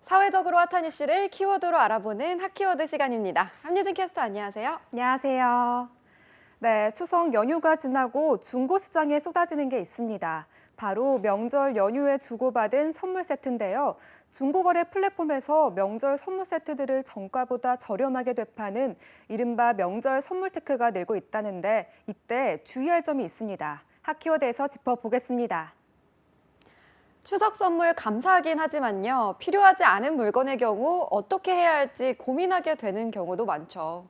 사회적으로 핫한 이슈를 키워드로 알아보는 핫키워드 시간입니다. 함유진 캐스터 안녕하세요. 안녕하세요. 네, 추석 연휴가 지나고 중고시장에 쏟아지는 게 있습니다. 바로 명절 연휴에 주고받은 선물 세트인데요. 중고거래 플랫폼에서 명절 선물 세트들을 정가보다 저렴하게 되파는 이른바 명절 선물 테크가 늘고 있다는데 이때 주의할 점이 있습니다. 핫키워드에서 짚어보겠습니다. 추석 선물 감사하긴 하지만요. 필요하지 않은 물건의 경우 어떻게 해야 할지 고민하게 되는 경우도 많죠.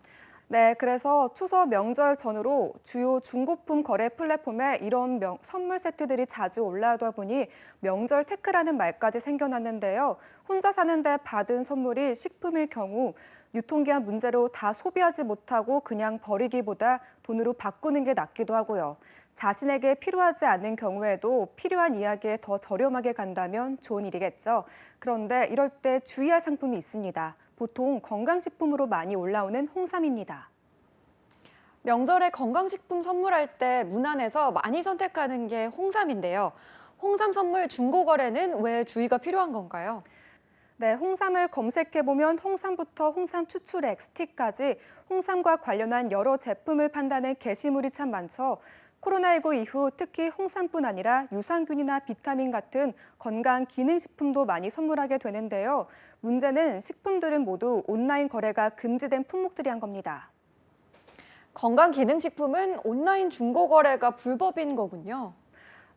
네, 그래서 추석 명절 전후로 주요 중고품 거래 플랫폼에 이런 선물 세트들이 자주 올라오다 보니 명절 테크라는 말까지 생겨났는데요. 혼자 사는데 받은 선물이 식품일 경우 유통기한 문제로 다 소비하지 못하고 그냥 버리기보다 돈으로 바꾸는 게 낫기도 하고요. 자신에게 필요하지 않는 경우에도 필요한 이야기에 더 저렴하게 간다면 좋은 일이겠죠. 그런데 이럴 때 주의할 상품이 있습니다. 보통 건강식품으로 많이 올라오는 홍삼입니다. 명절에 건강식품 선물할 때 무난해서 많이 선택하는 게 홍삼인데요. 홍삼 선물 중고거래는 왜 주의가 필요한 건가요? 네, 홍삼을 검색해보면 홍삼부터 홍삼 추출액, 스틱까지 홍삼과 관련한 여러 제품을 판다는 게시물이 참 많죠. 코로나19 이후 특히 홍삼뿐 아니라 유산균이나 비타민 같은 건강 기능식품도 많이 선물하게 되는데요. 문제는 식품들은 모두 온라인 거래가 금지된 품목들이란 겁니다. 건강기능식품은 온라인 중고거래가 불법인 거군요.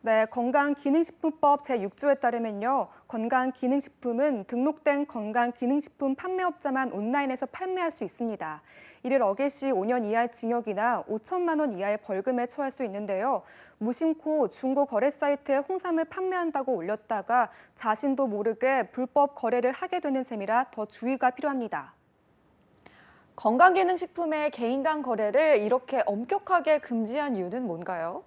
네, 건강기능식품법 제6조에 따르면요. 건강기능식품은 등록된 건강기능식품 판매업자만 온라인에서 판매할 수 있습니다. 이를 어길 시 5년 이하의 징역이나 5천만 원 이하의 벌금에 처할 수 있는데요. 무심코 중고 거래 사이트에 홍삼을 판매한다고 올렸다가 자신도 모르게 불법 거래를 하게 되는 셈이라 더 주의가 필요합니다. 건강기능식품의 개인 간 거래를 이렇게 엄격하게 금지한 이유는 뭔가요?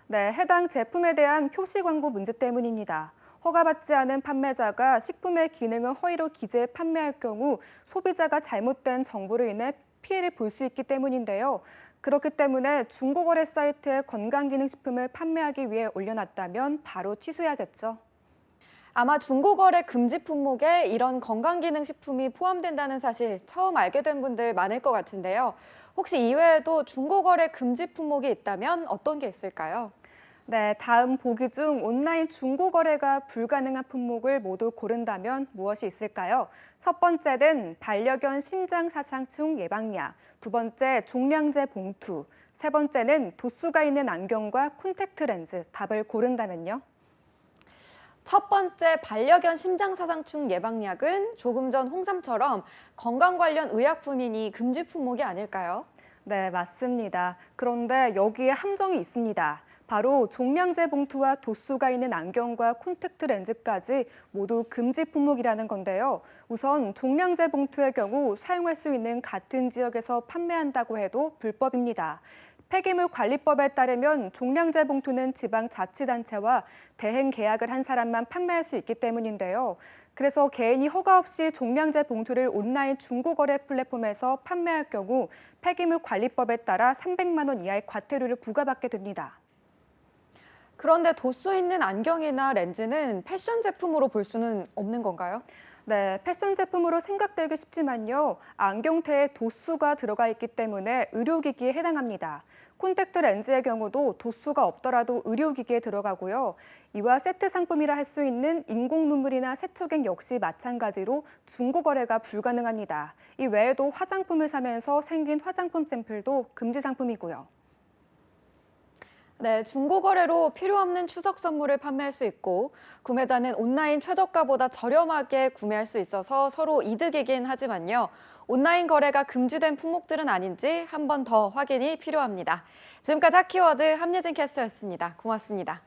네, 해당 제품에 대한 표시 광고 문제 때문입니다. 허가받지 않은 판매자가 식품의 기능을 허위로 기재해 판매할 경우 소비자가 잘못된 정보로 인해 피해를 볼 수 있기 때문인데요. 그렇기 때문에 중고거래 사이트에 건강기능식품을 판매하기 위해 올려놨다면 바로 취소해야겠죠. 아마 중고거래 금지 품목에 이런 건강기능식품이 포함된다는 사실 처음 알게 된 분들 많을 것 같은데요. 혹시 이외에도 중고거래 금지 품목이 있다면 어떤 게 있을까요? 네, 다음 보기 중 온라인 중고거래가 불가능한 품목을 모두 고른다면 무엇이 있을까요? 첫 번째는 반려견 심장사상충 예방약, 두 번째 종량제 봉투, 세 번째는 도수가 있는 안경과 콘택트 렌즈, 답을 고른다면요? 첫 번째 반려견 심장사상충 예방약은 조금 전 홍삼처럼 건강 관련 의약품이니 금지 품목이 아닐까요? 네, 맞습니다. 그런데 여기에 함정이 있습니다. 바로 종량제 봉투와 도수가 있는 안경과 콘택트 렌즈까지 모두 금지 품목이라는 건데요. 우선 종량제 봉투의 경우 사용할 수 있는 같은 지역에서 판매한다고 해도 불법입니다. 폐기물 관리법에 따르면 종량제 봉투는 지방자치단체와 대행 계약을 한 사람만 판매할 수 있기 때문인데요. 그래서 개인이 허가 없이 종량제 봉투를 온라인 중고거래 플랫폼에서 판매할 경우 폐기물 관리법에 따라 300만 원 이하의 과태료를 부과받게 됩니다. 그런데 도수 있는 안경이나 렌즈는 패션 제품으로 볼 수는 없는 건가요? 네, 패션 제품으로 생각되기 쉽지만요. 안경테에 도수가 들어가 있기 때문에 의료기기에 해당합니다. 콘택트 렌즈의 경우도 도수가 없더라도 의료기기에 들어가고요. 이와 세트 상품이라 할 수 있는 인공 눈물이나 세척액 역시 마찬가지로 중고거래가 불가능합니다. 이 외에도 화장품을 사면서 생긴 화장품 샘플도 금지 상품이고요. 네, 중고거래로 필요 없는 추석 선물을 판매할 수 있고 구매자는 온라인 최저가보다 저렴하게 구매할 수 있어서 서로 이득이긴 하지만요. 온라인 거래가 금지된 품목들은 아닌지 한 번 더 확인이 필요합니다. 지금까지 핫키워드 함예진 캐스터였습니다. 고맙습니다.